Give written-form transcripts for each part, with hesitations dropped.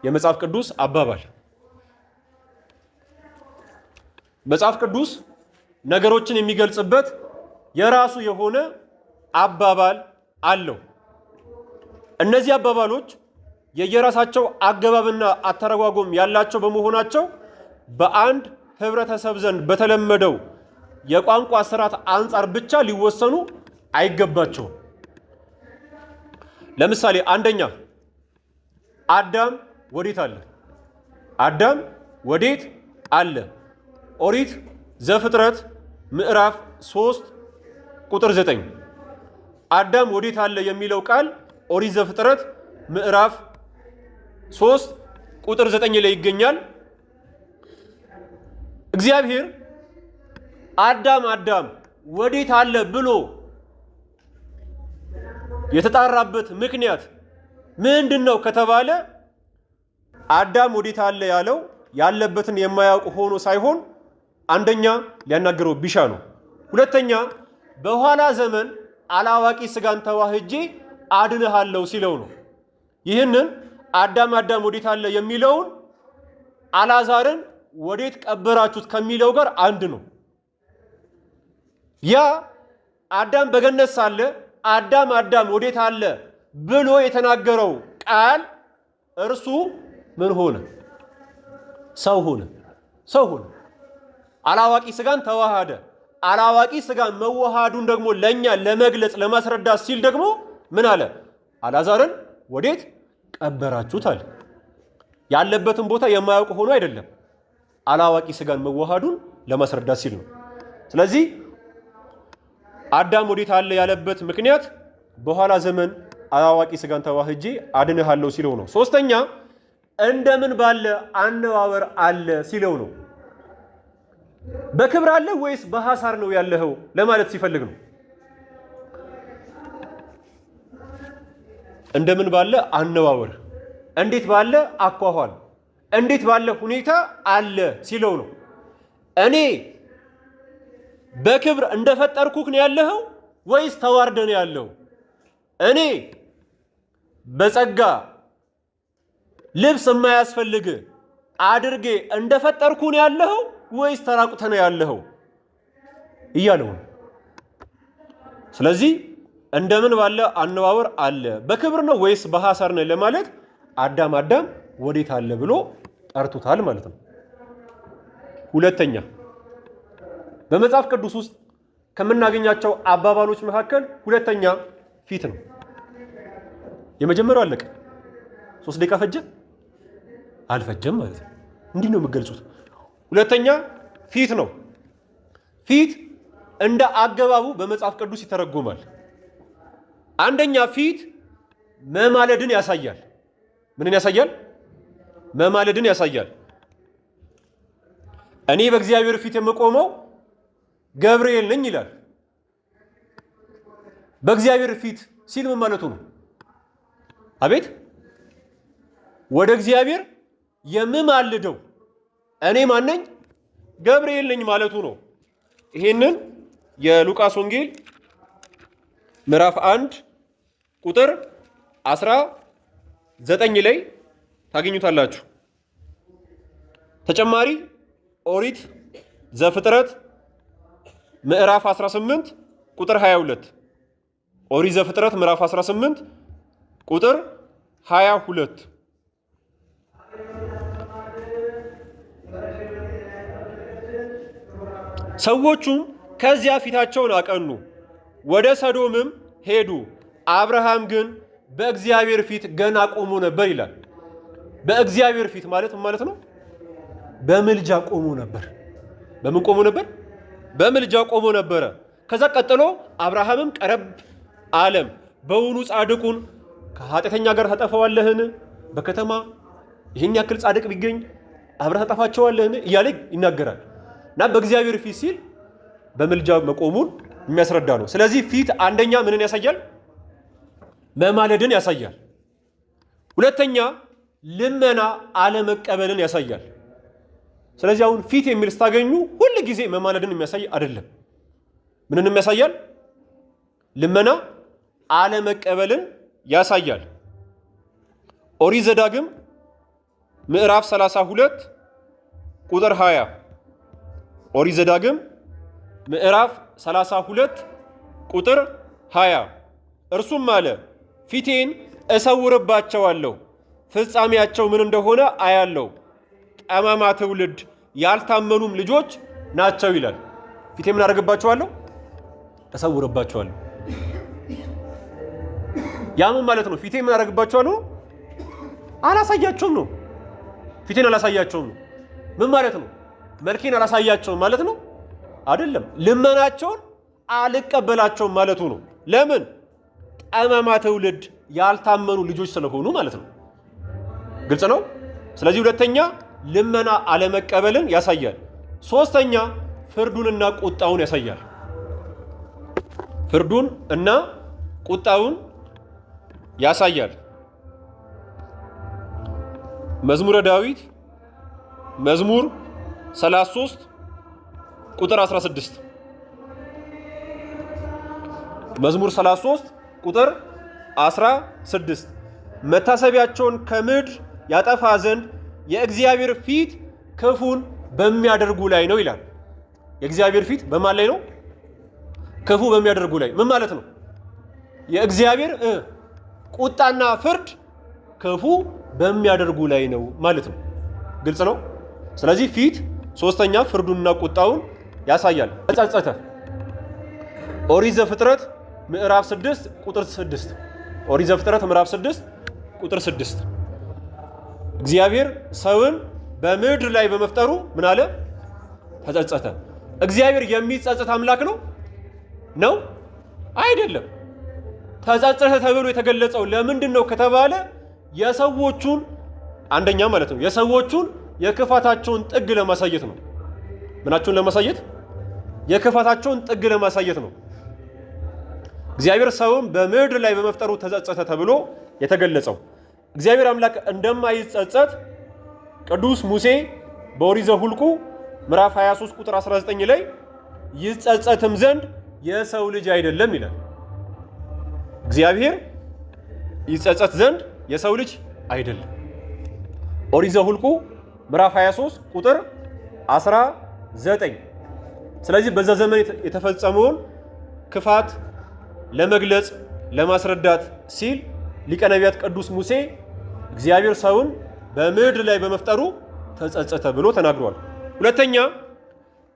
የመጽሐፍ ቅዱስ አባባል። መጽሐፍ ቅዱስ ነገሮችን የሚገልጽበት የራሱ የሆነ አባባል አለው። እነዚህ አባባሎች የየራሳቸው አገባብና አተረጓጎም ያላቸው በመሆናቸው በአንድ ህብረተሰብ ዘንድ በተለመደው የቋንቋ ስርዓት አንጻር ብቻ ሊወሰኑ አይገባቸውም። ለምሳሌ አንደኛ አዳም ወዴት አለ? አዳም ወዴት አለ? ኦሪት ዘፍጥረት ምዕራፍ 3 ቁጥር 9 አዳም ወዴት አለ የሚለው ቃል ኦሪት ዘፍጥረት ምዕራፍ 3 ቁጥር 9 ላይ ይገኛል። እግዚአብሔር አዳም አዳም ወዴት አለ ብሎ የተጣራበት ምክንያት ምንድነው ከተባለ አዳም ወዴት አለ ያለው ያለበትን የማያውቅ ሆኖ ሳይሆን አንደኛ ሊያናገረው ቢሻ ነው። ሁለተኛ በኋላ ዘመን አላዋቂ ስጋን ተዋህጄ አድንሃለሁ ሲለው ነው። ይህንን አዳም አዳም ወዴት አለ የሚለውን አልዓዛርን ወዴት ቀበራችሁት ከሚለው ጋር አንድ ነው። ያ አዳም በገነት ሳለ አዳም አዳም ወዴት አለ ብሎ የተናገረው ቃል እርሱ ምን ሆነ? ሰው ሆነ። ሰው ሆነ። አላዋቂ ስጋን ተዋሃደ። አላዋቂ ስጋን መዋሃዱን ደግሞ ለኛ ለመግለጽ ለማስረዳት ሲል ደግሞ ምን አለ? አልዓዛርን ወዴት ቀበራችሁት አለ። ያለበትን ቦታ የማያውቅ ሆኖ አይደለም፣ አላዋቂ ስጋን መዋሃዱን ለማስረዳት ሲል ነው። ስለዚህ አዳም ወዴት አለ ያለበት ምክንያት በኋላ ዘመን አላዋቂ ስጋን ተዋህጄ አድንሃለሁ ሲለው ነው። ሶስተኛ እንደምን ባለ አነዋወር አለ ሲለው ነው። በክብር አለ ወይስ በሐሳር ነው ያለኸው ለማለት ሲፈልግ ነው። እንደምን ባለ አነዋወር፣ እንዴት ባለ አኳኋን፣ እንዴት ባለ ሁኔታ አለ ሲለው ነው። እኔ በክብር እንደፈጠርኩህ ነው ያለኸው ወይስ ተዋርደ ነው ያለው? እኔ በጸጋ ልብስ የማያስፈልግ አድርጌ እንደፈጠርኩ ነው ያለኸው ወይስ ተራቁተ ነው ያለኸው እያለው ነው። ስለዚህ እንደምን ባለ አነዋወር አለ፣ በክብር ነው ወይስ በሐሳር ነው ለማለት አዳም አዳም ወዴት አለ ብሎ ጠርቶታል ማለት ነው። ሁለተኛ በመጽሐፍ ቅዱስ ውስጥ ከምናገኛቸው አባባሎች መካከል ሁለተኛ ፊት ነው። የመጀመሪያው አለቀ። 3 ደቂቃ ፈጀ አልፈጀም ማለት ነው። እንዲህ ነው የምገልጹት። ሁለተኛ ፊት ነው። ፊት እንደ አገባቡ በመጽሐፍ ቅዱስ ይተረጎማል። አንደኛ ፊት መማለድን ያሳያል። ምንን ያሳያል? መማለድን ያሳያል። እኔ በእግዚአብሔር ፊት የምቆመው ገብርኤል ነኝ ይላል። በእግዚአብሔር ፊት ሲል ምን ማለቱ ነው? አቤት ወደ እግዚአብሔር የምማልደው እኔ ማን ነኝ? ገብርኤል ነኝ ማለቱ ነው። ይሄንን የሉቃስ ወንጌል ምዕራፍ 1 ቁጥር 19 ላይ ታገኙታላችሁ። ተጨማሪ ኦሪት ዘፍጥረት ምዕራፍ 18 ቁጥር 22 ኦሪት ዘፍጥረት ምዕራፍ 18 ቁጥር 22 ሰዎቹም ከዚያ ፊታቸውን አቀኑ፣ ወደ ሰዶምም ሄዱ። አብርሃም ግን በእግዚአብሔር ፊት ገና ቆሞ ነበር ይላል። በእግዚአብሔር ፊት ማለት ማለት ነው በምልጃ ቆሞ ነበር። በምን ቆሞ ነበር? በምልጃ ቆሞ ነበረ። ከዛ ቀጥሎ አብርሃምም ቀረብ አለም፣ በውኑ ጻድቁን ከኃጢአተኛ ጋር ታጠፋዋለህን? በከተማ ይህን ያክል ጻድቅ ቢገኝ አብረህ ታጠፋቸዋለህን? እያለ ይናገራል። እና በእግዚአብሔር ፊት ሲል በምልጃ መቆሙን የሚያስረዳ ነው። ስለዚህ ፊት አንደኛ ምንን ያሳያል? መማለድን ያሳያል። ሁለተኛ ልመና አለመቀበልን ያሳያል። ስለዚህ አሁን ፊት የሚል ስታገኙ ሁል ጊዜ መማለድን የሚያሳይ አይደለም። ምንን ያሳያል? ልመና አለመቀበልን ያሳያል። ኦሪት ዘዳግም ምዕራፍ 32 ቁጥር 20 ኦሪት ዘዳግም ምዕራፍ 32 ቁጥር 20 እርሱም አለ ፊቴን እሰውርባቸዋለሁ፣ ፍጻሜያቸው ምን እንደሆነ አያለው፣ ጠማማ ትውልድ ያልታመኑም ልጆች ናቸው ይላል። ፊቴ ምን አደርግባቸዋለሁ? እሰውርባቸዋለሁ። ያምን ማለት ነው። ፊቴ ምን አደርግባቸዋለሁ? አላሳያቸውም ነው። ፊቴን አላሳያቸውም ነው። ምን ማለት ነው? መልኬን አላሳያቸውም ማለት ነው አይደለም። ልመናቸውን አልቀበላቸውም ማለቱ ነው። ለምን? ጠማማ ትውልድ ያልታመኑ ልጆች ስለሆኑ ማለት ነው። ግልጽ ነው። ስለዚህ ሁለተኛ ልመና አለመቀበልን ያሳያል። ሶስተኛ ፍርዱንና ቁጣውን ያሳያል። ፍርዱን እና ቁጣውን ያሳያል። መዝሙረ ዳዊት መዝሙር 33 ቁጥር 16 መዝሙር 33 ቁጥር 16 መታሰቢያቸውን ከምድር ያጠፋ ዘንድ የእግዚአብሔር ፊት ክፉን በሚያደርጉ ላይ ነው ይላል። የእግዚአብሔር ፊት በማን ላይ ነው? ክፉ በሚያደርጉ ላይ። ምን ማለት ነው? የእግዚአብሔር ቁጣና ፍርድ ክፉ በሚያደርጉ ላይ ነው ማለት ነው። ግልጽ ነው። ስለዚህ ፊት ሶስተኛ ፍርዱንና ቁጣውን ያሳያል። ተጸጸተ። ኦሪት ዘፍጥረት ምዕራፍ 6 ቁጥር 6 ኦሪት ዘፍጥረት ምዕራፍ 6 ቁጥር 6 እግዚአብሔር ሰውን በምድር ላይ በመፍጠሩ ምን አለ? ተጸጸተ። እግዚአብሔር የሚጸጸት አምላክ ነው? አይደለም። ተጸጸተ ተብሎ የተገለጸው ለምንድን ነው ከተባለ የሰዎቹን አንደኛ ማለት ነው የሰዎቹን የክፋታቸውን ጥግ ለማሳየት ነው። ምናቸውን ለማሳየት? የክፋታቸውን ጥግ ለማሳየት ነው። እግዚአብሔር ሰውን በምድር ላይ በመፍጠሩ ተጸጸተ ተብሎ የተገለጸው እግዚአብሔር አምላክ እንደማይጸጸት ቅዱስ ሙሴ በኦሪት ዘኍልቍ ምዕራፍ 23 ቁጥር 19 ላይ ይጸጸትም ዘንድ የሰው ልጅ አይደለም ይላል። እግዚአብሔር ይጸጸት ዘንድ የሰው ልጅ አይደለም። ኦሪት ዘኍልቍ ምዕራፍ 23 ቁጥር 19። ስለዚህ በዛ ዘመን የተፈጸመውን ክፋት ለመግለጽ ለማስረዳት ሲል ሊቀ ነቢያት ቅዱስ ሙሴ እግዚአብሔር ሰውን በምድር ላይ በመፍጠሩ ተጸጸተ ብሎ ተናግሯል። ሁለተኛ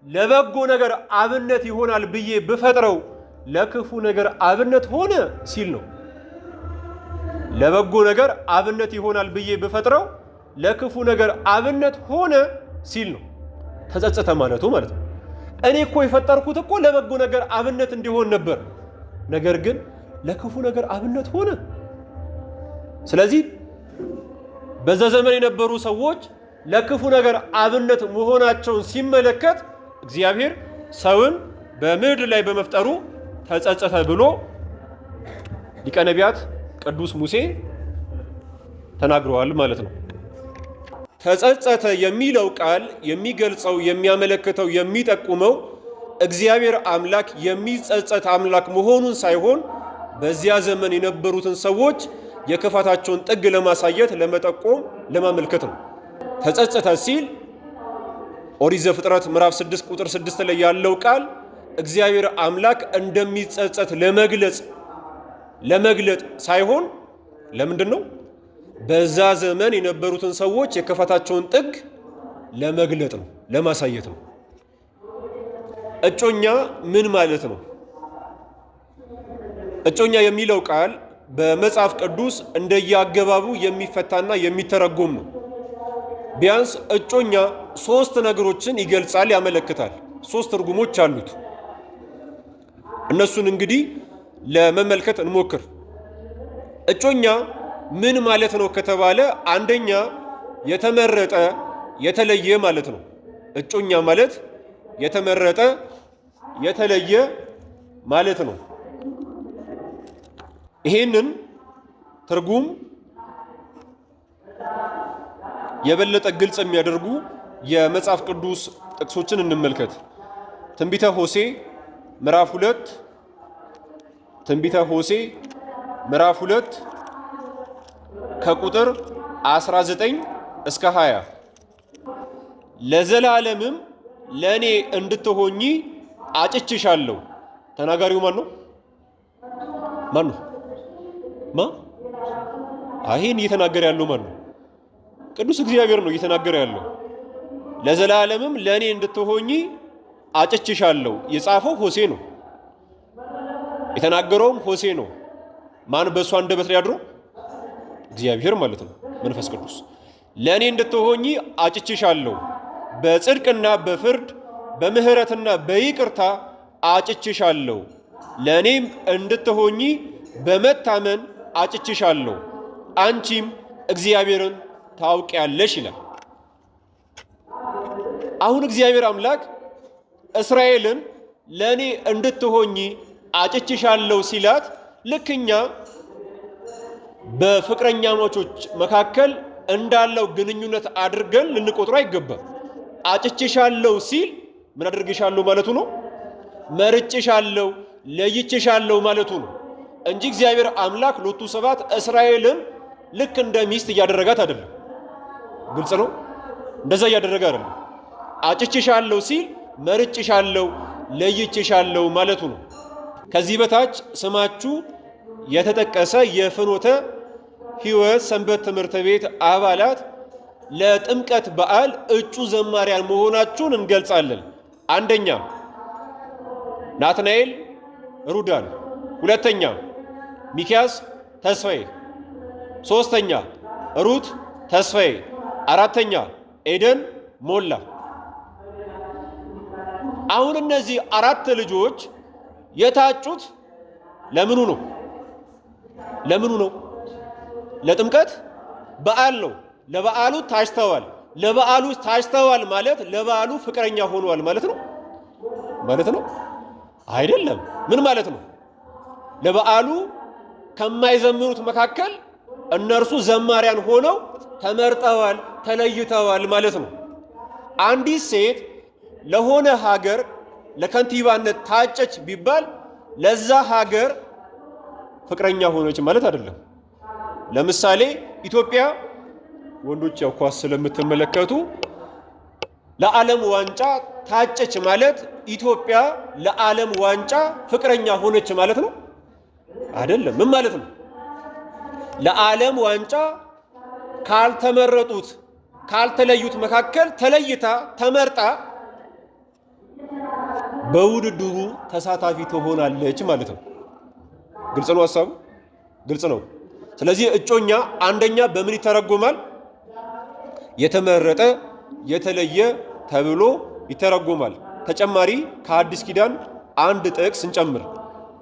ለበጎ ነገር አብነት ይሆናል ብዬ ብፈጥረው ለክፉ ነገር አብነት ሆነ ሲል ነው። ለበጎ ነገር አብነት ይሆናል ብዬ ብፈጥረው ለክፉ ነገር አብነት ሆነ ሲል ነው። ተጸጸተ ማለቱ ማለት ነው። እኔ እኮ የፈጠርኩት እኮ ለበጎ ነገር አብነት እንዲሆን ነበር፣ ነገር ግን ለክፉ ነገር አብነት ሆነ። ስለዚህ በዛ ዘመን የነበሩ ሰዎች ለክፉ ነገር አብነት መሆናቸውን ሲመለከት እግዚአብሔር ሰውን በምድር ላይ በመፍጠሩ ተጸጸተ ብሎ ሊቀ ነቢያት ቅዱስ ሙሴ ተናግረዋል ማለት ነው። ተጸጸተ የሚለው ቃል የሚገልጸው የሚያመለክተው የሚጠቁመው እግዚአብሔር አምላክ የሚጸጸት አምላክ መሆኑን ሳይሆን በዚያ ዘመን የነበሩትን ሰዎች የክፋታቸውን ጥግ ለማሳየት ለመጠቆም ለማመልከት ነው። ተጸጸተ ሲል ኦሪት ዘፍጥረት ምዕራፍ 6 ቁጥር 6 ላይ ያለው ቃል እግዚአብሔር አምላክ እንደሚጸጸት ለመግለጥ ሳይሆን ለምንድን ነው? በዛ ዘመን የነበሩትን ሰዎች የክፋታቸውን ጥግ ለመግለጥ ነው፣ ለማሳየት ነው። እጮኛ ምን ማለት ነው? እጮኛ የሚለው ቃል በመጽሐፍ ቅዱስ እንደየአገባቡ የሚፈታና የሚተረጎም ነው። ቢያንስ እጮኛ 3 ነገሮችን ይገልጻል፣ ያመለክታል። 3 ትርጉሞች አሉት። እነሱን እንግዲህ ለመመልከት እንሞክር። እጮኛ ምን ማለት ነው ከተባለ አንደኛ የተመረጠ የተለየ ማለት ነው። እጮኛ ማለት የተመረጠ የተለየ ማለት ነው። ይሄንን ትርጉም የበለጠ ግልጽ የሚያደርጉ የመጽሐፍ ቅዱስ ጥቅሶችን እንመልከት። ትንቢተ ሆሴዕ ምዕራፍ 2 ትንቢተ ሆሴዕ ምዕራፍ 2 ከቁጥር 19 እስከ 20 ለዘላለምም ለእኔ እንድትሆኚ አጭችሻለሁ። ተናጋሪው ማን ነው? ማን ነው? ይሄን እየተናገረ ያለው ማን ነው? ቅዱስ እግዚአብሔር ነው እየተናገረ ያለው። ለዘላለምም ለእኔ እንድትሆኚ አጭችሻለሁ። የጻፈው ሆሴ ነው፣ የተናገረውም ሆሴ ነው። ማን በእሱ አንደበት ላይ አድሮ? እግዚአብሔር ማለት ነው፣ መንፈስ ቅዱስ። ለእኔ እንድትሆኚ አጭችሻለሁ፣ በጽድቅና በፍርድ በምህረትና በይቅርታ አጭችሻለሁ። ለእኔም እንድትሆኚ በመታመን አጭችሻለሁ፣ አንቺም እግዚአብሔርን ታውቂያለሽ ይላል። አሁን እግዚአብሔር አምላክ እስራኤልን ለእኔ እንድትሆኚ አጭችሻለሁ ሲላት ልክኛ በፍቅረኛሞቾች መካከል እንዳለው ግንኙነት አድርገን ልንቆጥሮ አይገባም። አጭችሻለሁ ሲል ምን አድርግሻለሁ ማለቱ ነው? መርጭሻለሁ፣ ለይችሻለሁ ማለቱ ነው እንጂ እግዚአብሔር አምላክ ሎቱ ሰባት እስራኤልን ልክ እንደ ሚስት እያደረጋት አይደለም። ግልጽ ነው። እንደዛ እያደረገ አይደለም። አጭችሻለሁ ሲል መርጭሻለሁ፣ ለይችሻለሁ ማለቱ ነው። ከዚህ በታች ስማችሁ የተጠቀሰ የፍኖተ ሕይወት ሰንበት ትምህርት ቤት አባላት ለጥምቀት በዓል እጩ ዘማሪያን መሆናችሁን እንገልጻለን። አንደኛ ናትናኤል ሩዳን፣ ሁለተኛ ሚኪያስ ተስፋዬ፣ ሶስተኛ ሩት ተስፋዬ፣ አራተኛ ኤደን ሞላ። አሁን እነዚህ አራት ልጆች የታጩት ለምኑ ነው? ለምኑ ነው? ለጥምቀት በዓል ነው። ለበዓሉ ታጭተዋል። ለበዓሉ ታጭተዋል ማለት ለበዓሉ ፍቅረኛ ሆነዋል ማለት ነው ነው አይደለም። ምን ማለት ነው? ለበዓሉ ከማይዘምሩት መካከል እነርሱ ዘማሪያን ሆነው ተመርጠዋል፣ ተለይተዋል ማለት ነው። አንዲት ሴት ለሆነ ሀገር ለከንቲባነት ታጨች ቢባል ለዛ ሀገር ፍቅረኛ ሆነች ማለት አይደለም። ለምሳሌ ኢትዮጵያ ወንዶች ያው ኳስ ስለምትመለከቱ ለዓለም ዋንጫ ታጨች ማለት ኢትዮጵያ ለዓለም ዋንጫ ፍቅረኛ ሆነች ማለት ነው አይደለም። ምን ማለት ነው? ለዓለም ዋንጫ ካልተመረጡት ካልተለዩት መካከል ተለይታ ተመርጣ በውድድሩ ተሳታፊ ትሆናለች ማለት ነው። ግልጽ ነው ሐሳቡ? ግልጽ ነው። ስለዚህ እጮኛ አንደኛ በምን ይተረጎማል? የተመረጠ የተለየ ተብሎ ይተረጎማል። ተጨማሪ ከአዲስ ኪዳን አንድ ጥቅስ እንጨምር።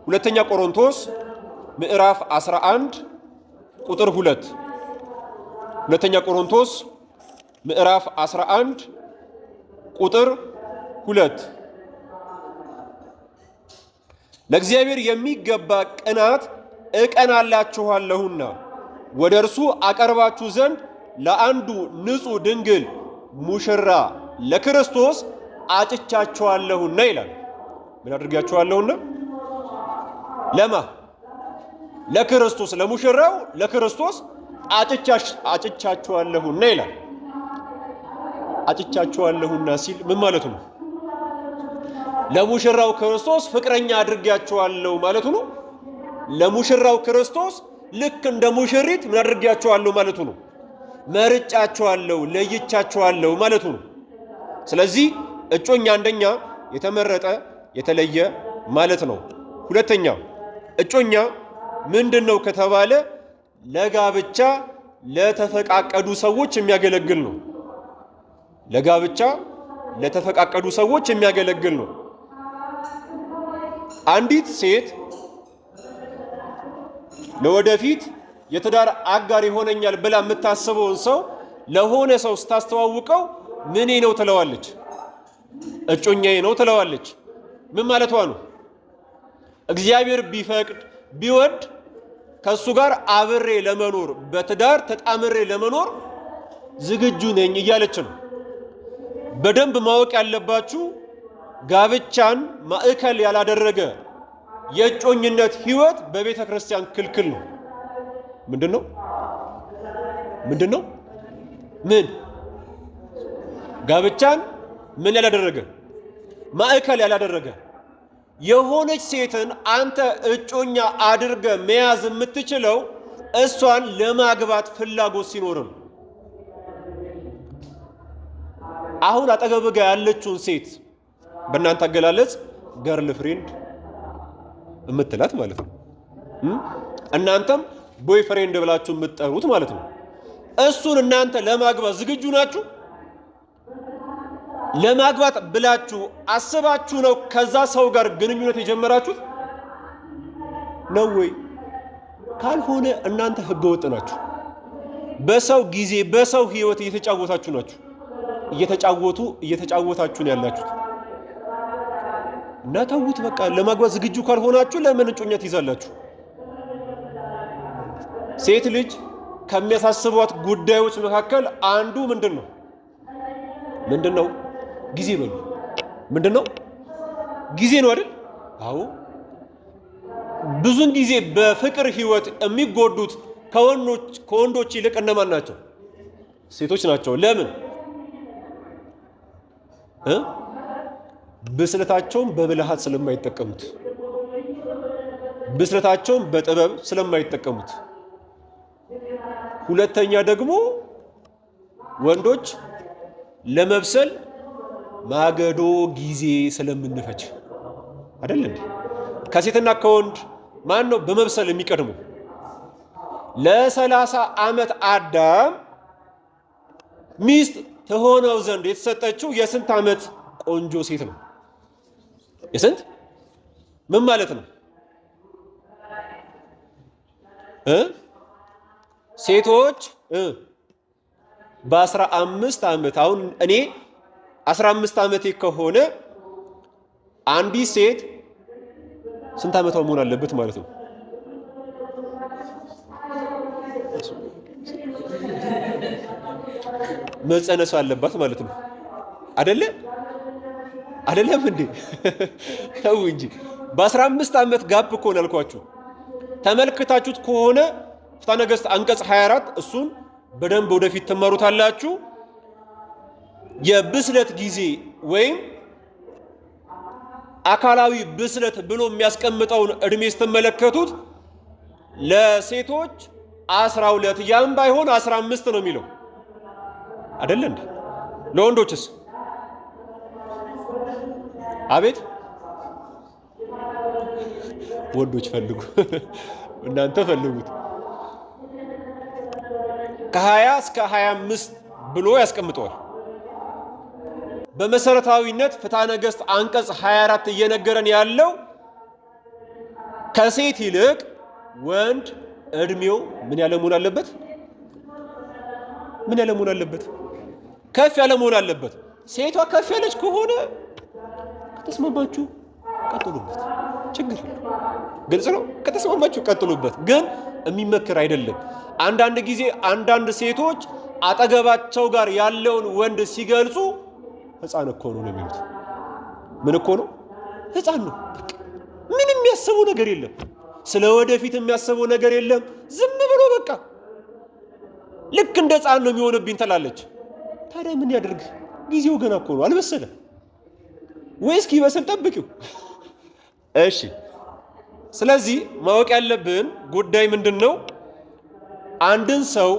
ሁለተኛ ቆሮንቶስ ምዕራፍ 11 ቁጥር 2። ሁለተኛ ቆሮንቶስ ምዕራፍ 11 ቁጥር 2 ለእግዚአብሔር የሚገባ ቅናት እቀናላችኋለሁና ወደ እርሱ አቀርባችሁ ዘንድ ለአንዱ ንጹሕ ድንግል ሙሽራ ለክርስቶስ አጭቻችኋለሁና ይላል። ምን አድርጋችኋለሁና? ለማ ለክርስቶስ፣ ለሙሽራው ለክርስቶስ አጭቻችኋለሁና ይላል። አጭቻችኋለሁና ሲል ምን ማለቱ ነው? ለሙሽራው ክርስቶስ ፍቅረኛ አድርጋችኋለሁ ማለቱ ነው። ለሙሽራው ክርስቶስ ልክ እንደ ሙሽሪት ምን አድርጋችኋለሁ ማለቱ ነው። መርጫችኋለሁ፣ ለይቻችኋለሁ ማለቱ ነው። ስለዚህ እጮኛ አንደኛ የተመረጠ የተለየ ማለት ነው። ሁለተኛ እጮኛ ምንድነው ከተባለ ለጋብቻ ለተፈቃቀዱ ሰዎች የሚያገለግል ነው። ለጋብቻ ለተፈቃቀዱ ሰዎች የሚያገለግል ነው። አንዲት ሴት ለወደፊት የትዳር አጋር ይሆነኛል ብላ የምታስበውን ሰው ለሆነ ሰው ስታስተዋውቀው ምኔ ነው ትለዋለች? እጮኛዬ ነው ትለዋለች። ምን ማለቷ ነው? እግዚአብሔር ቢፈቅድ ቢወድ ከሱ ጋር አብሬ ለመኖር በትዳር ተጣምሬ ለመኖር ዝግጁ ነኝ እያለች ነው። በደንብ ማወቅ ያለባችሁ ጋብቻን ማዕከል ያላደረገ የእጮኝነት ህይወት በቤተ ክርስቲያን ክልክል ነው። ምንድነው? ምን ጋብቻን ምን ያላደረገ ማዕከል ያላደረገ የሆነች ሴትን አንተ እጮኛ አድርገ መያዝ የምትችለው እሷን ለማግባት ፍላጎት ሲኖር ነው። አሁን አጠገብህ ጋር ያለችውን ሴት በእናንተ አገላለጽ ገርል ፍሬንድ የምትላት ማለት ነው። እናንተም ቦይ ፍሬንድ ብላችሁ የምትጠሩት ማለት ነው። እሱን እናንተ ለማግባት ዝግጁ ናችሁ? ለማግባት ብላችሁ አስባችሁ ነው ከዛ ሰው ጋር ግንኙነት የጀመራችሁት ነው ወይ? ካልሆነ እናንተ ህገወጥ ናችሁ። በሰው ጊዜ በሰው ህይወት እየተጫወታችሁ ናችሁ። እየተጫወታችሁ ነው ያላችሁት። እና ተውት በቃ። ለማግባት ዝግጁ ካልሆናችሁ ለምን እጮኛ ትይዛላችሁ? ሴት ልጅ ከሚያሳስቧት ጉዳዮች መካከል አንዱ ምንድነው? ጊዜ በሉ። ምንድነው? ጊዜ ነው አይደል? አዎ። ብዙን ጊዜ በፍቅር ህይወት የሚጎዱት ከወንዶች ይልቅ እነማን ናቸው? ሴቶች ናቸው። ለምን? ብስለታቸውን በብልሃት ስለማይጠቀሙት፣ ብስለታቸውን በጥበብ ስለማይጠቀሙት። ሁለተኛ ደግሞ ወንዶች ለመብሰል ማገዶ ጊዜ ስለምንፈጅ አይደል እንዴ? ከሴትና ከወንድ ማን ነው በመብሰል የሚቀድመው? ለ30 ዓመት አዳም ሚስት ተሆነው ዘንድ የተሰጠችው የስንት ዓመት ቆንጆ ሴት ነው? የስንት? ምን ማለት ነው? ሴቶች በ15 ዓመት አሁን እኔ 15 ዓመቴ ከሆነ አንዲት ሴት ስንት ዓመቷ መሆን አለበት ማለት ነው? መጸነስ አለባት ማለት ነው። አይደለም እንዴ? ተው እንጂ። በ15 ዓመት ጋፕ እኮ ነው ያልኳችሁ። ተመልክታችሁት ከሆነ ፍትሐ ነገሥት አንቀጽ 24 እሱን በደንብ ወደፊት ትማሩታላችሁ። የብስለት ጊዜ ወይም አካላዊ ብስለት ብሎ የሚያስቀምጠውን እድሜ ስትመለከቱት ለሴቶች 12 ያም ባይሆን 15 ነው የሚለው አይደል እንዴ? ለወንዶችስ? አቤት ወንዶች ፈልጉ፣ እናንተ ፈልጉት። ከ20 እስከ 25 ብሎ ያስቀምጠዋል። በመሰረታዊነት ፍትሐ ነገሥት አንቀጽ 24 እየነገረን ያለው ከሴት ይልቅ ወንድ እድሜው ምን ያለ መሆን አለበት? ምን ያለ መሆን አለበት? ከፍ ያለ መሆን አለበት። ሴቷ ከፍ ያለች ከሆነ ከተስማማችሁ ቀጥሉበት፣ ችግር የለም። ግልጽ ነው። ከተስማማችሁ ቀጥሉበት፣ ግን የሚመክር አይደለም። አንዳንድ ጊዜ አንዳንድ ሴቶች አጠገባቸው ጋር ያለውን ወንድ ሲገልጹ ሕፃን እኮ ነው የሚሉት። ምን እኮ ነው? ሕፃን ነው። ምን የሚያስበው ነገር የለም። ስለ ወደፊት የሚያስበው ነገር የለም። ዝም ብሎ በቃ ልክ እንደ ሕፃን ነው የሚሆንብኝ ትላለች። ታዲያ ምን ያደርግ? ጊዜው ገና እኮ ነው፣ አልበሰለም። ወይ እስኪበስል ጠብቂው። እሺ፣ ስለዚህ ማወቅ ያለብን ጉዳይ ምንድን ነው? አንድን ሰው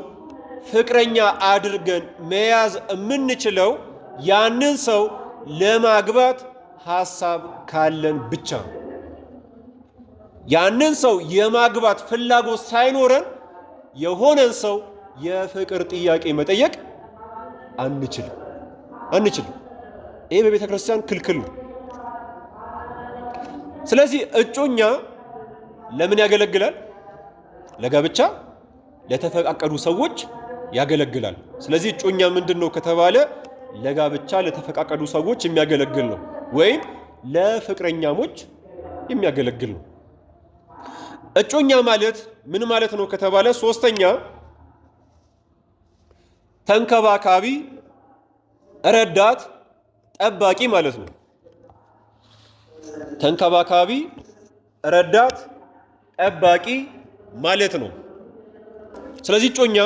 ፍቅረኛ አድርገን መያዝ የምንችለው ያንን ሰው ለማግባት ሐሳብ ካለን ብቻ ነው። ያንን ሰው የማግባት ፍላጎት ሳይኖረን የሆነን ሰው የፍቅር ጥያቄ መጠየቅ አንችልም። ይሄ በቤተ ክርስቲያን ክልክል ነው። ስለዚህ እጮኛ ለምን ያገለግላል? ለጋብቻ ለተፈቃቀዱ ሰዎች ያገለግላል። ስለዚህ እጮኛ ምንድን ነው ከተባለ ለጋብቻ ለተፈቃቀዱ ሰዎች የሚያገለግል ነው፣ ወይም ለፍቅረኛሞች የሚያገለግል ነው። እጮኛ ማለት ምን ማለት ነው ከተባለ ሶስተኛ ተንከባካቢ፣ ረዳት፣ ጠባቂ ማለት ነው። ተንከባካቢ፣ ረዳት፣ ጠባቂ ማለት ነው። ስለዚህ እጮኛ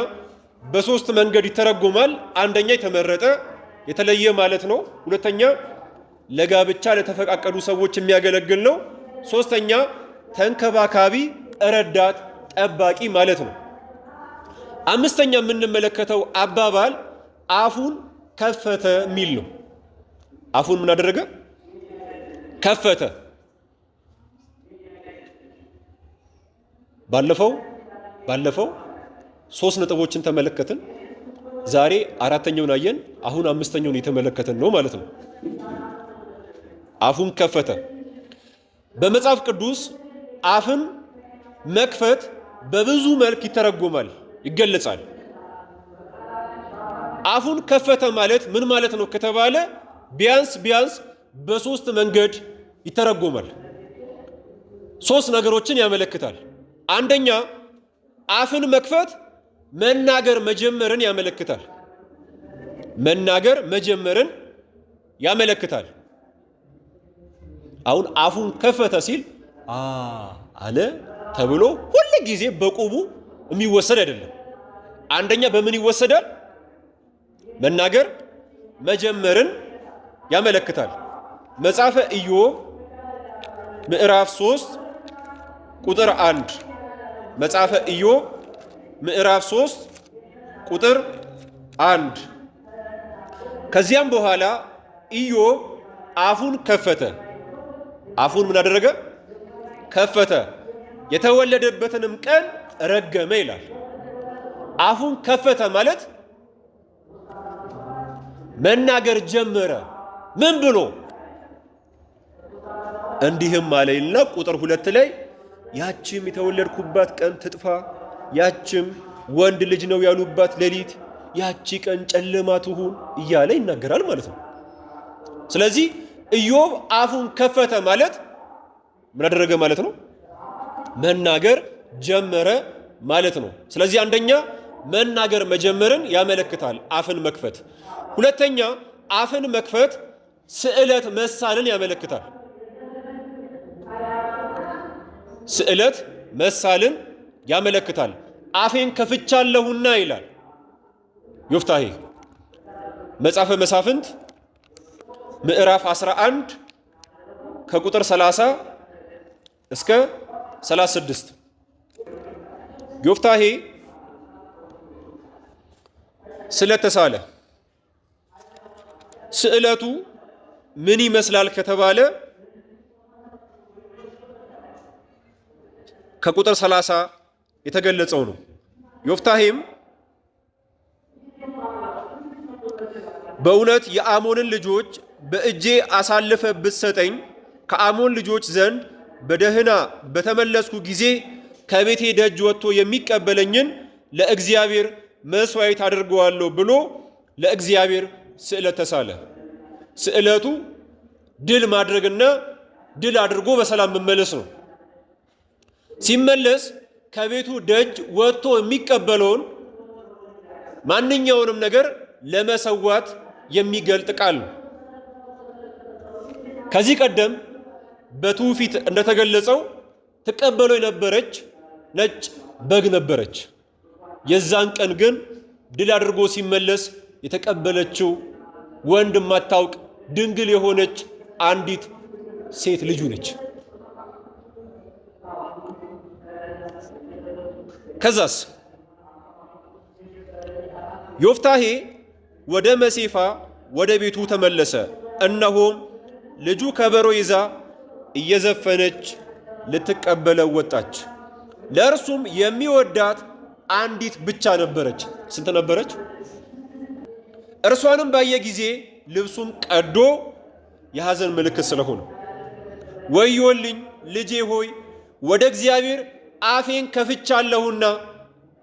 በሶስት መንገድ ይተረጎማል። አንደኛ የተመረጠ የተለየ ማለት ነው። ሁለተኛ ለጋብቻ ለተፈቃቀዱ ሰዎች የሚያገለግል ነው። ሶስተኛ ተንከባካቢ፣ ረዳት፣ ጠባቂ ማለት ነው። አምስተኛ የምንመለከተው አባባል አፉን ከፈተ የሚል ነው። አፉን ምን አደረገ? ከፈተ። ባለፈው ሶስት ነጥቦችን ተመለከትን። ዛሬ አራተኛውን አየን። አሁን አምስተኛውን የተመለከትን ነው ማለት ነው። አፉን ከፈተ። በመጽሐፍ ቅዱስ አፍን መክፈት በብዙ መልክ ይተረጎማል፣ ይገለጻል። አፉን ከፈተ ማለት ምን ማለት ነው ከተባለ ቢያንስ በሶስት መንገድ ይተረጎማል። ሶስት ነገሮችን ያመለክታል። አንደኛ አፍን መክፈት መናገር መጀመርን ያመለክታል። መናገር መጀመርን ያመለክታል። አሁን አፉን ከፈተ ሲል አለ ተብሎ ሁሉ ጊዜ በቁቡ የሚወሰድ አይደለም። አንደኛ በምን ይወሰዳል? መናገር መጀመርን ያመለክታል። መጽሐፈ ኢዮብ ምዕራፍ 3 ቁጥር 1 መጽሐፈ ኢዮብ ምዕራፍ 3 ቁጥር 1 ከዚያም በኋላ ኢዮብ አፉን ከፈተ። አፉን ምን አደረገ? ከፈተ። የተወለደበትንም ቀን ረገመ ይላል። አፉን ከፈተ ማለት መናገር ጀመረ። ምን ብሎ? እንዲህም አለይልና ቁጥር 2 ላይ ያችም የተወለድኩባት ቀን ትጥፋ፣ ያችም ወንድ ልጅ ነው ያሉባት ሌሊት፣ ያቺ ቀን ጨለማ ትሁን እያለ ይናገራል ማለት ነው። ስለዚህ ኢዮብ አፉን ከፈተ ማለት ምን አደረገ ማለት ነው? መናገር ጀመረ ማለት ነው። ስለዚህ አንደኛ መናገር መጀመርን ያመለክታል አፍን መክፈት። ሁለተኛ አፍን መክፈት ስዕለት መሳልን ያመለክታል። ስዕለት መሳልን ያመለክታል። አፌን ከፍቻለሁና ይላል ዮፍታሔ መጽሐፈ መሳፍንት ምዕራፍ 11 ከቁጥር 30 እስከ 36 ዮፍታሔ ስለተሳለ ስዕለቱ ምን ይመስላል ከተባለ ከቁጥር 30 የተገለጸው ነው። ዮፍታሔም በእውነት የአሞንን ልጆች በእጄ አሳልፈ ብትሰጠኝ ከአሞን ልጆች ዘንድ በደህና በተመለስኩ ጊዜ ከቤቴ ደጅ ወጥቶ የሚቀበለኝን ለእግዚአብሔር መስዋዕት አድርገዋለሁ ብሎ ለእግዚአብሔር ስዕለት ተሳለ። ስዕለቱ ድል ማድረግና ድል አድርጎ በሰላም መመለስ ነው። ሲመለስ ከቤቱ ደጅ ወጥቶ የሚቀበለውን ማንኛውንም ነገር ለመሰዋት የሚገልጥ ቃል ነው። ከዚህ ቀደም በትውፊት እንደተገለጸው ትቀበለው የነበረች ነጭ በግ ነበረች። የዛን ቀን ግን ድል አድርጎ ሲመለስ የተቀበለችው ወንድ ማታውቅ ድንግል የሆነች አንዲት ሴት ልጁ ነች። ከዛስ ዮፍታሔ ወደ መሴፋ ወደ ቤቱ ተመለሰ። እነሆም ልጁ ከበሮ ይዛ እየዘፈነች ልትቀበለው ወጣች። ለእርሱም የሚወዳት አንዲት ብቻ ነበረች። ስንት ነበረች? እርሷንም ባየ ጊዜ ልብሱን ቀዶ የሐዘን ምልክት ስለሆነ ወዮልኝ ልጄ ሆይ ወደ እግዚአብሔር አፌን ከፍቻለሁና፣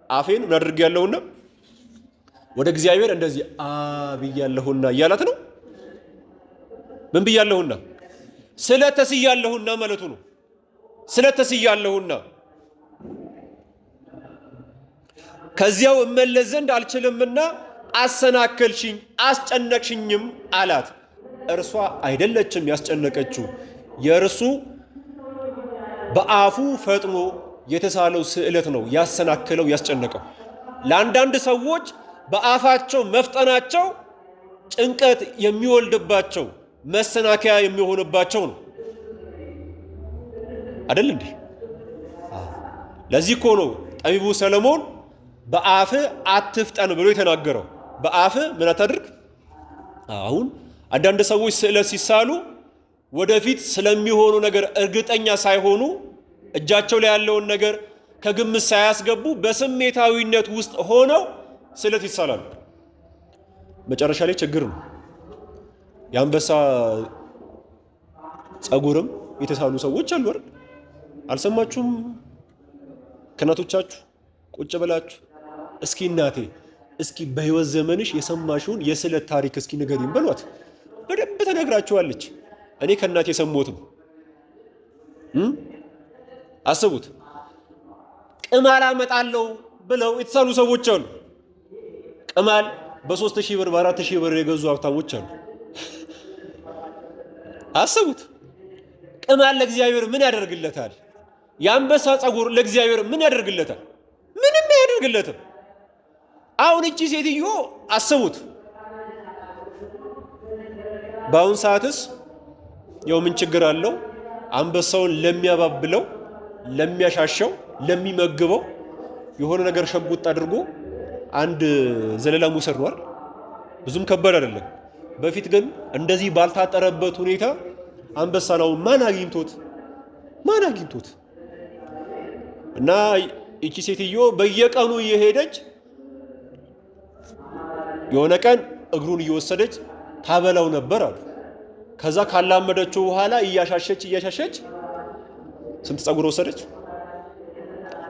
አፌን ምን አድርጌያለሁና? ወደ እግዚአብሔር እንደዚህ ብያለሁና እያላት ነው። ምን ብያለሁና? ስለተስያለሁና ማለቱ ነው። ስለተስያለሁና ከዚያው እመለስ ዘንድ አልችልምና አሰናከልሽኝ፣ አስጨነቅሽኝም አላት። እርሷ አይደለችም ያስጨነቀችው፣ የእርሱ በአፉ ፈጥኖ የተሳለው ስዕለት ነው ያሰናከለው፣ ያስጨነቀው። ለአንዳንድ ሰዎች በአፋቸው መፍጠናቸው ጭንቀት የሚወልድባቸው መሰናከያ የሚሆንባቸው ነው አይደል እንዴ? ለዚህ እኮ ነው ጠቢቡ ሰለሞን በአፍ አትፍጠን ብሎ የተናገረው። በአፍ ምን አታድርግ። አሁን አንዳንድ ሰዎች ስዕለት ሲሳሉ ወደፊት ስለሚሆኑ ነገር እርግጠኛ ሳይሆኑ እጃቸው ላይ ያለውን ነገር ከግምት ሳያስገቡ በስሜታዊነት ውስጥ ሆነው ስዕለት ይሳላሉ። መጨረሻ ላይ ችግር ነው። የአንበሳ ጸጉርም የተሳሉ ሰዎች አሉ አይደል? አልሰማችሁም? ከእናቶቻችሁ ቁጭ ብላችሁ እስኪ እናቴ እስኪ በህይወት ዘመንሽ የሰማሽውን የስዕለት ታሪክ እስኪ ንገሪኝ በሏት። በደንብ ተነግራችኋለች። እኔ ከእናቴ የሰማሁት ነው። አስቡት። ቅማል አመጣለሁ ብለው የተሳሉ ሰዎች አሉ። ቅማል በ3000 ብር በ4000 ብር የገዙ ሀብታሞች አሉ። አስቡት። ቅማል ለእግዚአብሔር ምን ያደርግለታል? የአንበሳ ጸጉር ለእግዚአብሔር ምን ያደርግለታል? ምንም አያደርግለትም። አሁን እቺ ሴትዮ አስቡት። በአሁን ሰዓትስ ያው ምን ችግር አለው? አንበሳውን ለሚያባብለው፣ ለሚያሻሸው፣ ለሚመግበው የሆነ ነገር ሸጉጥ አድርጎ አንድ ዘለላ መውሰድ ነው አይደል? ብዙም ከባድ አይደለም። በፊት ግን እንደዚህ ባልታጠረበት ሁኔታ አንበሳው ማን አግኝቶት እና እቺ ሴትዮ በየቀኑ እየሄደች የሆነ ቀን እግሩን እየወሰደች ታበላው ነበር አሉ። ከዛ ካላመደችው በኋላ እያሻሸች ስንት ጸጉር ወሰደች?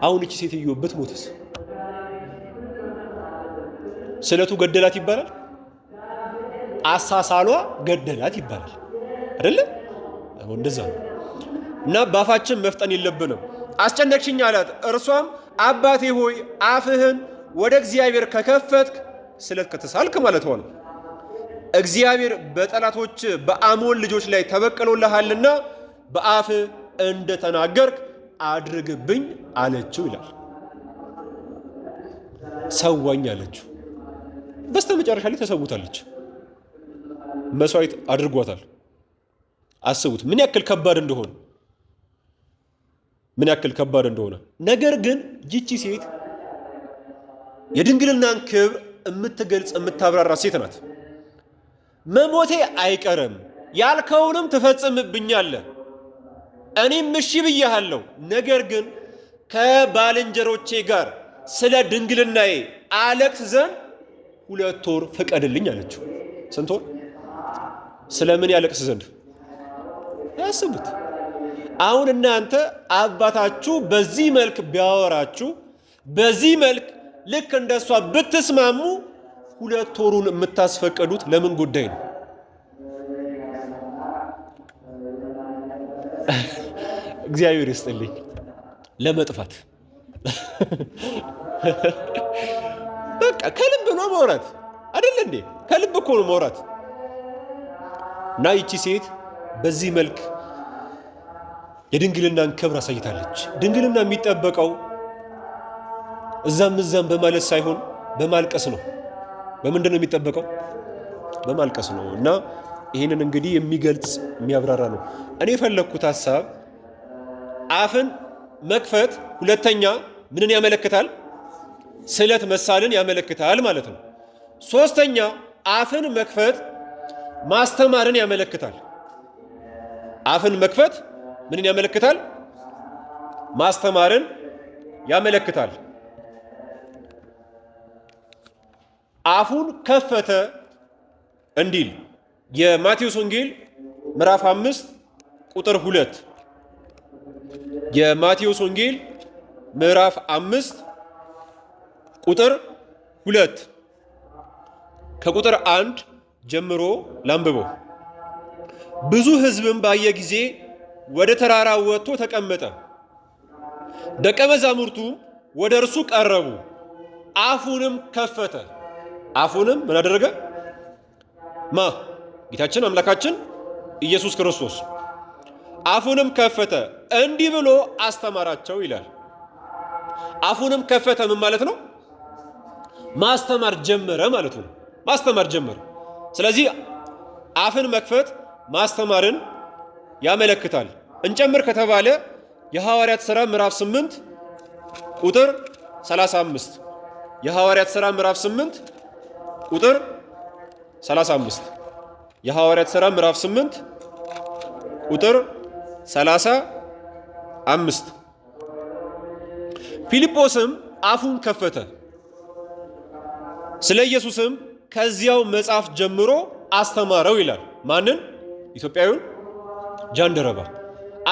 አሁን እቺ ሴትዮ ብትሞትስ? ስለቱ ገደላት ይባላል? አሳሳሏ ገደላት ይባላል አይደለ? እንደዛ ነው። እና በአፋችን መፍጠን የለብንም። አስጨነቅሽኝ አላት። እርሷም አባቴ ሆይ አፍህን ወደ እግዚአብሔር ከከፈትክ ስለት ከተሳልክ ማለት ሆነ እግዚአብሔር በጠላቶች በአሞን ልጆች ላይ ተበቀሎልሃልና በአፍ እንደተናገርክ አድርግብኝ አለችው ይላል። ሰዋኝ አለችው። በስተመጨረሻ ላይ ተሰውታለች። መስዋዕት አድርጓታል። አስቡት ምን ያክል ከባድ እንደሆነ። ነገር ግን ይቺ ሴት የድንግልናን ክብር የምትገልጽ የምታብራራ ሴት ናት። መሞቴ አይቀርም ያልከውንም ትፈጽምብኛለህ፣ እኔም እሺ ብያለሁ። ነገር ግን ከባልንጀሮቼ ጋር ስለ ድንግልናዬ አለቅስ ዘንድ 2 ወር ፍቀድልኝ አለችው። ስንት ወር? ስለምን ያለቅስ ዘንድ? ያስቡት። አሁን እናንተ አባታችሁ በዚህ መልክ ቢያወራችሁ፣ በዚህ መልክ ልክ እንደሷ ብትስማሙ 2 ወሩን የምታስፈቀዱት ለምን ጉዳይ ነው? እግዚአብሔር ይስጥልኝ። ለመጥፋት በቃ ከልብ ነው ማውራት አይደል እንዴ? ከልብ እኮ ነው ማውራት። እና ይቺ ሴት በዚህ መልክ የድንግልናን ክብር አሳይታለች። ድንግልና የሚጠበቀው እዛም በማለት ሳይሆን በማልቀስ ነው። በምንድን ነው የሚጠበቀው? በማልቀስ ነው። እና ይህንን እንግዲህ የሚገልጽ የሚያብራራ ነው። እኔ የፈለግኩት ሀሳብ አፍን መክፈት ሁለተኛ ምንን ያመለክታል? ስለት መሳልን ያመለክታል ማለት ነው። ሶስተኛ አፍን መክፈት ማስተማርን ያመለክታል። አፍን መክፈት ምንን ያመለክታል? ማስተማርን ያመለክታል። አፉን ከፈተ እንዲል የማቴዎስ ወንጌል ምዕራፍ 5 ቁጥር 2 የማቴዎስ ወንጌል ምዕራፍ 5 ቁጥር 2 ከቁጥር 1 ጀምሮ ላንብበው። ብዙ ሕዝብም ባየ ጊዜ ወደ ተራራ ወጥቶ ተቀመጠ። ደቀ መዛሙርቱ ወደ እርሱ ቀረቡ። አፉንም ከፈተ። አፉንም ምን አደረገ? ጌታችን አምላካችን ኢየሱስ ክርስቶስ አፉንም ከፈተ እንዲህ ብሎ አስተማራቸው ይላል። አፉንም ከፈተ ምን ማለት ነው? ማስተማር ጀመረ ማለት ነው። ማስተማር ጀመረ። ስለዚህ አፍን መክፈት ማስተማርን ያመለክታል። እንጨምር ከተባለ የሐዋርያት ሥራ ምዕራፍ 8 ቁጥር 35 የሐዋርያት ሥራ ምዕራፍ 8 ቁጥር 35 የሐዋርያት ሥራ ምዕራፍ 8 ቁጥር 35 ፊልጶስም አፉን ከፈተ፣ ስለ ኢየሱስም ከዚያው መጽሐፍ ጀምሮ አስተማረው ይላል። ማንን? ኢትዮጵያዊውን ጃንደረባ።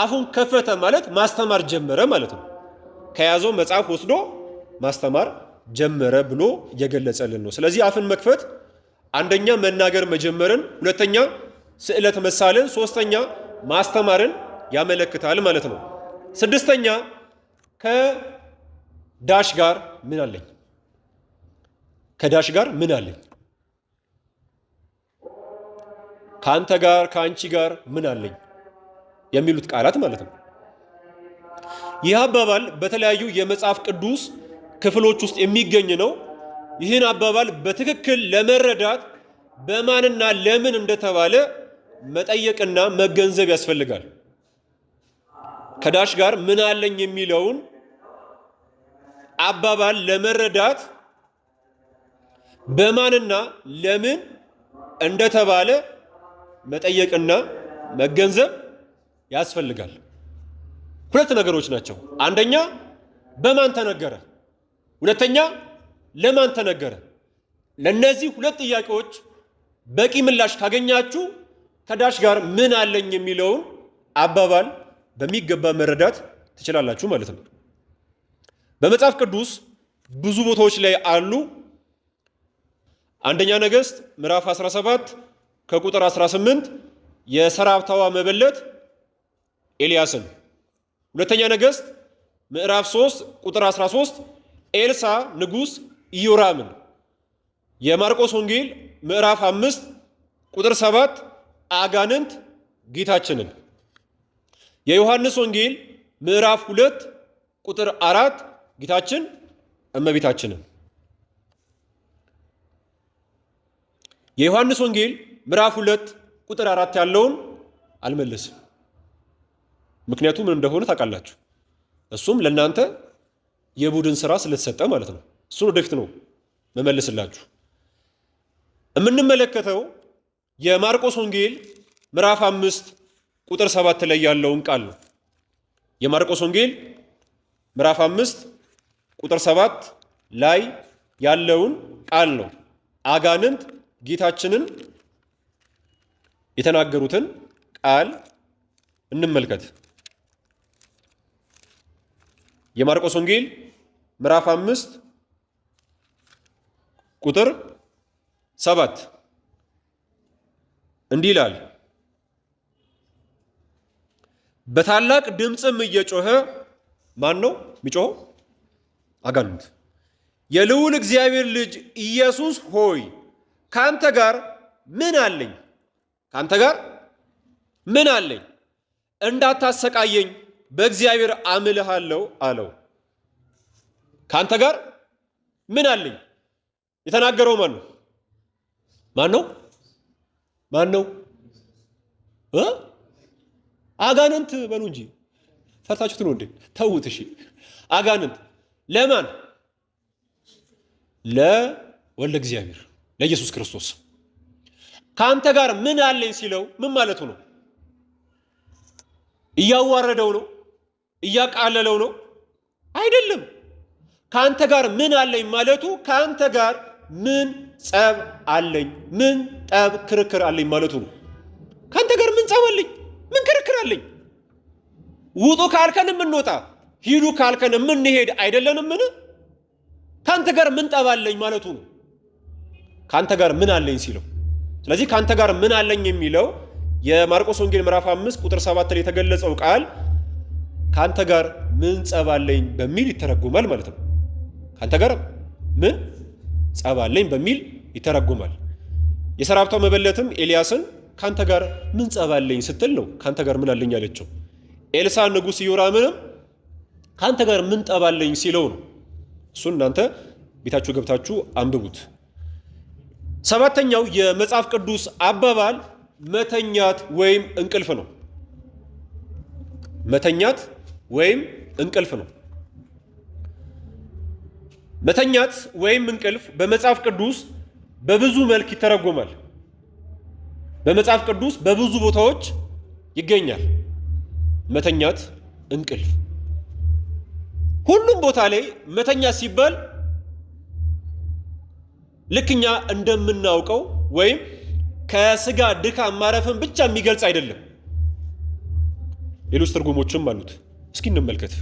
አፉን ከፈተ ማለት ማስተማር ጀመረ ማለት ነው። ከያዘው መጽሐፍ ወስዶ ማስተማር ጀመረ ብሎ እየገለጸልን ነው። ስለዚህ አፍን መክፈት አንደኛ መናገር መጀመርን፣ ሁለተኛ ስዕለት መሳልን፣ ሶስተኛ ማስተማርን ያመለክታል ማለት ነው። ስድስተኛ ከዳሽ ጋር ምን አለኝ? ከዳሽ ጋር ምን አለኝ? ከአንተ ጋር ከአንቺ ጋር ምን አለኝ የሚሉት ቃላት ማለት ነው። ይህ አባባል በተለያዩ የመጽሐፍ ቅዱስ ክፍሎች ውስጥ የሚገኝ ነው። ይህን አባባል በትክክል ለመረዳት በማንና ለምን እንደተባለ መጠየቅና መገንዘብ ያስፈልጋል። ከዳሽ ጋር ምን አለኝ የሚለውን አባባል ለመረዳት በማንና ለምን እንደተባለ መጠየቅና መገንዘብ ያስፈልጋል። ሁለት ነገሮች ናቸው። አንደኛ በማን ተነገረ፣ ሁለተኛ ለማን ተነገረ። ለነዚህ ሁለት ጥያቄዎች በቂ ምላሽ ካገኛችሁ ከዳሽ ጋር ምን አለኝ የሚለውን አባባል በሚገባ መረዳት ትችላላችሁ ማለት ነው። በመጽሐፍ ቅዱስ ብዙ ቦታዎች ላይ አሉ። አንደኛ ነገሥት ምዕራፍ 17 ከቁጥር 18 የሰራፕታዋ መበለት ኤልያስን፣ ሁለተኛ ነገሥት ምዕራፍ 3 ቁጥር 13 ኤልሳ ንጉሥ ኢዮራምን፣ የማርቆስ ወንጌል ምዕራፍ 5 ቁጥር 7 አጋንንት ጌታችንን፣ የዮሐንስ ወንጌል ምዕራፍ 2 ቁጥር 4 ጌታችን እመቤታችንን። የዮሐንስ ወንጌል ምዕራፍ 2 ቁጥር 4 ያለውን አልመልስም፣ ምክንያቱም ምን እንደሆነ ታውቃላችሁ። እሱም ለእናንተ የቡድን ስራ ስለተሰጠ ማለት ነው። እሱን ወደፊት ነው መመልስላችሁ። የምንመለከተው የማርቆስ ወንጌል ምዕራፍ 5 ቁጥር 7 ላይ ያለውን ቃል ነው። የማርቆስ ወንጌል ምዕራፍ 5 ቁጥር 7 ላይ ያለውን ቃል ነው። አጋንንት ጌታችንን የተናገሩትን ቃል እንመልከት። የማርቆስ ወንጌል ምዕራፍ 5 ቁጥር 7 እንዲህ ይላል፣ በታላቅ ድምፅም እየጮኸ ማን ነው የሚጮኸው? አጋንንት። የልዑል እግዚአብሔር ልጅ ኢየሱስ ሆይ ካንተ ጋር ምን አለኝ? ካንተ ጋር ምን አለኝ? እንዳታሰቃየኝ በእግዚአብሔር አምልሃለሁ አለው። ካንተ ጋር ምን አለኝ? የተናገረው ማን ነው? ማን ነው? ማን ነው? አጋንንት በሉ እንጂ ፈርታችሁት ነው እንዴ? ተውት። እሺ አጋንንት ለማን? ለወልደ እግዚአብሔር ለኢየሱስ ክርስቶስ። ካንተ ጋር ምን አለኝ ሲለው ምን ማለቱ ነው? እያዋረደው ነው? እያቃለለው ነው? አይደለም። ካንተ ጋር ምን አለኝ ማለቱ ካንተ ጋር ምን ጸብ አለኝ፣ ምን ጠብ ክርክር አለኝ ማለቱ ነው። ካንተ ጋር ምን ጸብ አለኝ፣ ምን ክርክር አለኝ? ውጡ ካልከን የምንወጣ ሂዱ ካልከን የምንሄድ አይደለንምን? ካንተ ጋር ምን ጠብ አለኝ ማለቱ ነው። ካንተ ጋር ምን አለኝ ሲለው። ስለዚህ ካንተ ጋር ምን አለኝ የሚለው የማርቆስ ወንጌል ምዕራፍ 5 ቁጥር 7 ላይ የተገለጸው ቃል ካንተ ጋር ምን ጸብ አለኝ በሚል ይተረጎማል ማለት ነው። ካንተ ጋር ምን ጸብ አለኝ በሚል ይተረጎማል። የሰራፕታው መበለትም ኤልያስን ካንተ ጋር ምን ጸብ አለኝ ስትል ነው ካንተ ጋር ምን አለኝ አለችው። ኤልሳ ንጉሥ ኢዮራምንም ካንተ ጋር ምን ጠብ አለኝ ሲለው ነው። እሱን እናንተ ቤታችሁ ገብታችሁ አንብቡት። ሰባተኛው የመጽሐፍ ቅዱስ አባባል መተኛት ወይም እንቅልፍ ነው። መተኛት ወይም እንቅልፍ ነው። መተኛት ወይም እንቅልፍ በመጽሐፍ ቅዱስ በብዙ መልክ ይተረጎማል። በመጽሐፍ ቅዱስ በብዙ ቦታዎች ይገኛል። መተኛት፣ እንቅልፍ ሁሉም ቦታ ላይ መተኛት ሲባል ልክኛ እንደምናውቀው ወይም ከስጋ ድካም ማረፍን ብቻ የሚገልጽ አይደለም። ሌሎች ትርጉሞችም አሉት። እስኪ እንመልከት።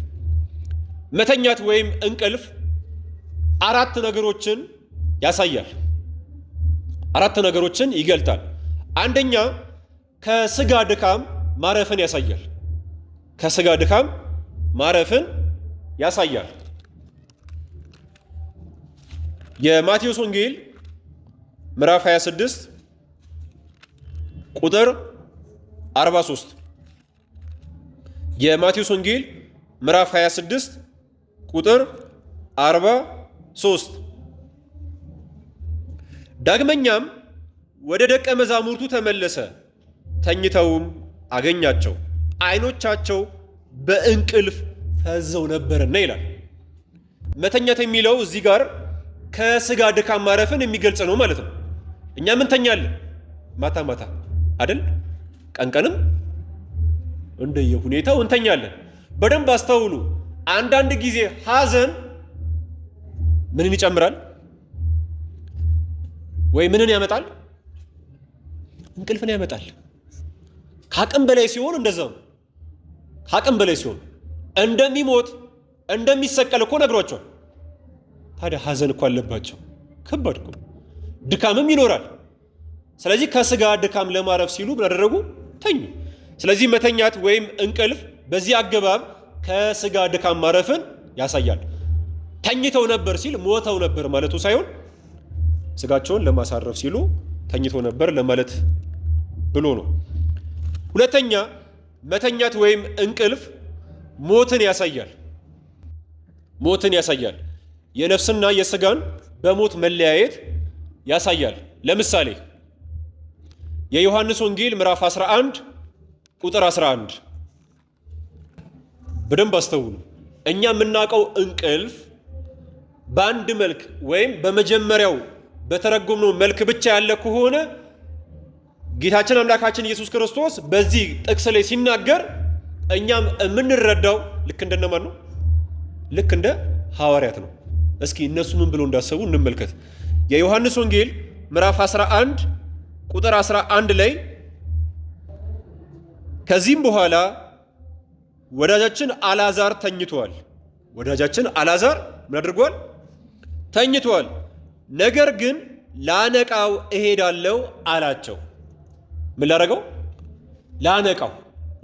መተኛት ወይም እንቅልፍ አራት ነገሮችን ያሳያል። አራት ነገሮችን ይገልጣል። አንደኛ ከስጋ ድካም ማረፍን ያሳያል። ከስጋ ድካም ማረፍን ያሳያል። የማቴዎስ ወንጌል ምዕራፍ 26 ቁጥር 43 የማቴዎስ ወንጌል ምዕራፍ 26 ቁጥር 43 ዳግመኛም ወደ ደቀ መዛሙርቱ ተመለሰ፣ ተኝተውም አገኛቸው፣ ዓይኖቻቸው በእንቅልፍ ፈዘው ነበርና ይላል። መተኛት የሚለው እዚህ ጋር ከስጋ ድካም ማረፍን የሚገልጽ ነው ማለት ነው። እኛ ምን ተኛለን? ማታ ማታ አይደል? ቀንቀንም እንደየሁኔታው እንተኛለን። በደንብ አስተውሉ። አንዳንድ ጊዜ ሐዘን ምንን ይጨምራል ወይ ምንን ያመጣል? እንቅልፍን ያመጣል። ከአቅም በላይ ሲሆን እንደዛው ነው። ከአቅም በላይ ሲሆን እንደሚሞት እንደሚሰቀል እኮ ነግሯቸዋል። ታዲያ ሐዘን እኮ አለባቸው። ከባድ እኮ ድካምም ይኖራል። ስለዚህ ከስጋ ድካም ለማረፍ ሲሉ ምን አደረጉ? ተኙ። ስለዚህ መተኛት ወይም እንቅልፍ በዚህ አገባብ ከስጋ ድካም ማረፍን ያሳያል። ተኝተው ነበር ሲል ሞተው ነበር ማለቱ ሳይሆን ስጋቸውን ለማሳረፍ ሲሉ ተኝተው ነበር ለማለት ብሎ ነው። ሁለተኛ መተኛት ወይም እንቅልፍ ሞትን ያሳያል። ሞትን ያሳያል። የነፍስና የስጋን በሞት መለያየት ያሳያል። ለምሳሌ የዮሐንስ ወንጌል ምዕራፍ 11 ቁጥር 11 በደንብ አስተውሉ። እኛ የምናውቀው እንቅልፍ በአንድ መልክ ወይም በመጀመሪያው በተረጎምነው መልክ ብቻ ያለ ከሆነ ጌታችን አምላካችን ኢየሱስ ክርስቶስ በዚህ ጥቅስ ላይ ሲናገር እኛም የምንረዳው ልክ እንደነማን ነው? ልክ እንደ ሐዋርያት ነው። እስኪ እነሱ ምን ብለው እንዳሰቡ እንመልከት። የዮሐንስ ወንጌል ምዕራፍ 11 ቁጥር 11 ላይ ከዚህም በኋላ ወዳጃችን አልዓዛር ተኝቷል። ወዳጃችን አልዓዛር ምን አድርጓል? ተኝቷል። ነገር ግን ላነቃው እሄዳለሁ አላቸው። ምን ላደረገው? ላነቃው፣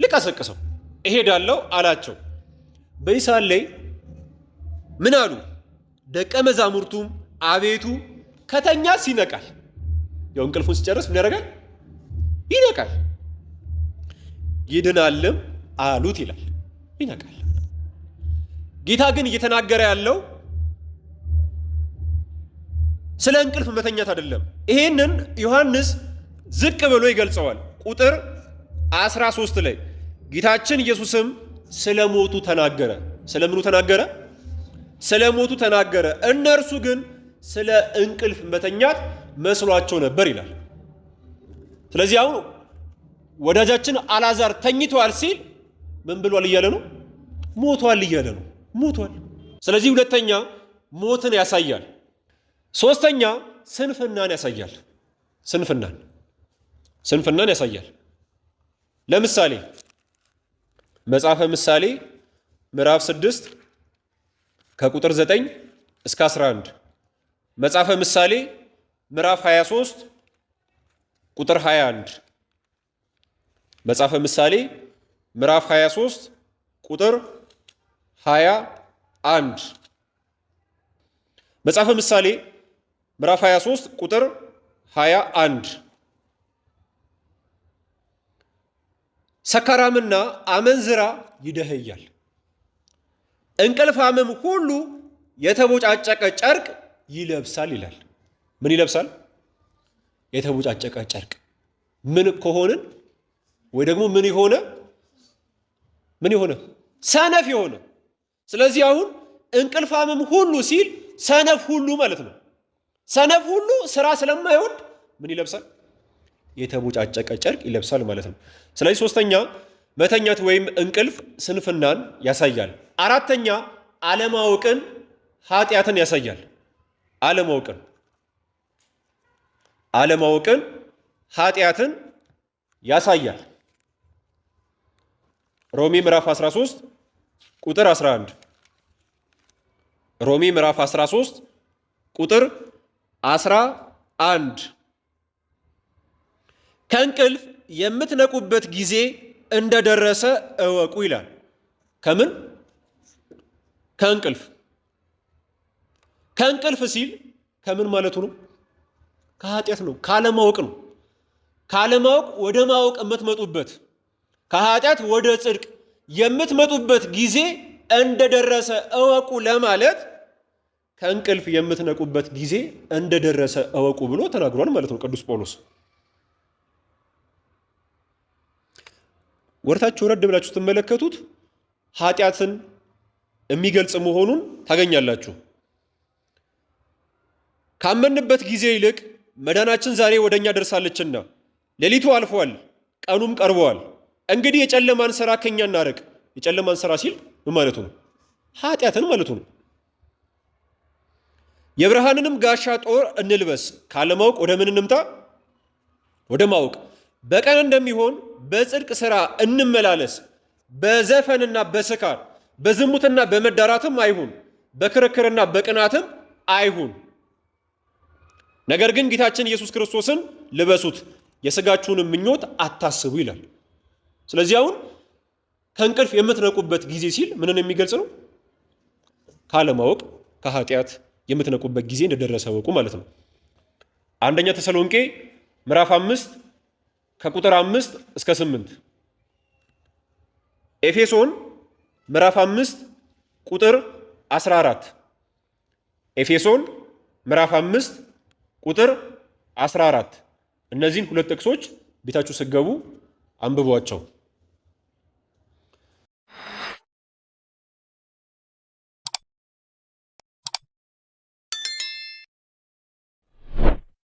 ልቀሰቅሰው እሄዳለሁ አላቸው። በዚህ ሰዓት ላይ ምን አሉ? ደቀ መዛሙርቱም አቤቱ ከተኛስ ይነቃል። ያው እንቅልፉን ሲጨርስ ምን ያደርጋል? ይነቃል። ይድናልም አሉት ይላል። ይነቃል። ጌታ ግን እየተናገረ ያለው ስለ እንቅልፍ መተኛት አይደለም። ይሄንን ዮሐንስ ዝቅ ብሎ ይገልጸዋል። ቁጥር 13 ላይ ጌታችን ኢየሱስም ስለ ሞቱ ተናገረ። ስለምኑ ተናገረ? ስለ ሞቱ ተናገረ። እነርሱ ግን ስለ እንቅልፍ መተኛት መስሏቸው ነበር ይላል። ስለዚህ አሁን ወዳጃችን አልዓዛር ተኝቷል ሲል ምን ብሏል እያለ ነው? ሞቷል እያለ ነው። ሞቷል። ስለዚህ ሁለተኛ ሞትን ያሳያል። ሶስተኛ ስንፍናን ያሳያል። ስንፍናን ያሳያል። ለምሳሌ መጽሐፈ ምሳሌ ምዕራፍ 6 ከቁጥር 9 እስከ 11፣ መጽሐፈ ምሳሌ ምዕራፍ 23 ቁጥር 21፣ መጽሐፈ ምሳሌ ምዕራፍ 23 ቁጥር 21፣ መጽሐፈ ምሳሌ ምዕራፍ 23 ቁጥር 21። ሰካራምና አመንዝራ ይደኸያል፣ እንቅልፋምም ሁሉ የተቦጫጨቀ ጨርቅ ይለብሳል ይላል። ምን ይለብሳል? የተቦጫጨቀ ጨርቅ። ምን ከሆንን ወይ ደግሞ ምን የሆነ ሰነፍ የሆነ። ስለዚህ አሁን እንቅልፋምም ሁሉ ሲል ሰነፍ ሁሉ ማለት ነው። ሰነፍ ሁሉ ስራ ስለማይወድ ምን ይለብሳል? የተቦጫጨቀ ጨርቅ ይለብሳል ማለት ነው። ስለዚህ ሶስተኛ መተኛት ወይም እንቅልፍ ስንፍናን ያሳያል። አራተኛ አለማወቅን ኃጢአትን ያሳያል። አለማወቅን ኃጢአትን ያሳያል። ሮሜ ምዕራፍ 13 ቁጥር 11 ሮሜ ምዕራፍ 13 ቁጥር 11 ከእንቅልፍ የምትነቁበት ጊዜ እንደደረሰ እወቁ ይላል። ከምን? ከእንቅልፍ ሲል ከምን ማለቱ ነው? ከኃጢአት ነው፣ ካለማወቅ ነው። ካለማወቅ ወደ ማወቅ የምትመጡበት፣ ከኃጢአት ወደ ጽድቅ የምትመጡበት ጊዜ እንደደረሰ እወቁ ለማለት ከእንቅልፍ የምትነቁበት ጊዜ እንደደረሰ እወቁ ብሎ ተናግሯል ማለት ነው ቅዱስ ጳውሎስ። ወርታችሁ ረድ ብላችሁ ስትመለከቱት ኃጢአትን የሚገልጽ መሆኑን ታገኛላችሁ። ካመንበት ጊዜ ይልቅ መዳናችን ዛሬ ወደኛ ደርሳለችና ሌሊቱ አልፏል፣ ቀኑም ቀርበዋል። እንግዲህ የጨለማን ሥራ ከኛ እናርቅ። የጨለማን ሥራ ሲል ምን ማለቱ ነው? ኃጢአትን ማለቱ ነው። የብርሃንንም ጋሻ ጦር እንልበስ። ካለማወቅ ወደ ምን እንምጣ? ወደ ማወቅ። በቀን እንደሚሆን በጽድቅ ሥራ እንመላለስ። በዘፈንና በስካር በዝሙትና በመዳራትም አይሁን፣ በክርክርና በቅናትም አይሁን። ነገር ግን ጌታችን ኢየሱስ ክርስቶስን ልበሱት፣ የሥጋችሁንም ምኞት አታስቡ ይላል። ስለዚህ አሁን ከእንቅልፍ የምትነቁበት ጊዜ ሲል ምንን የሚገልጽ ነው? ካለማወቅ ከኃጢአት የምትነቁበት ጊዜ እንደደረሰ ወቁ ማለት ነው። አንደኛ ተሰሎንቄ ምዕራፍ 5 ከቁጥር 5 እስከ 8፣ ኤፌሶን ምዕራፍ 5 ቁጥር 14፣ ኤፌሶን ምዕራፍ 5 ቁጥር 14። እነዚህን ሁለት ጥቅሶች ቤታችሁ ስትገቡ አንብቧቸው።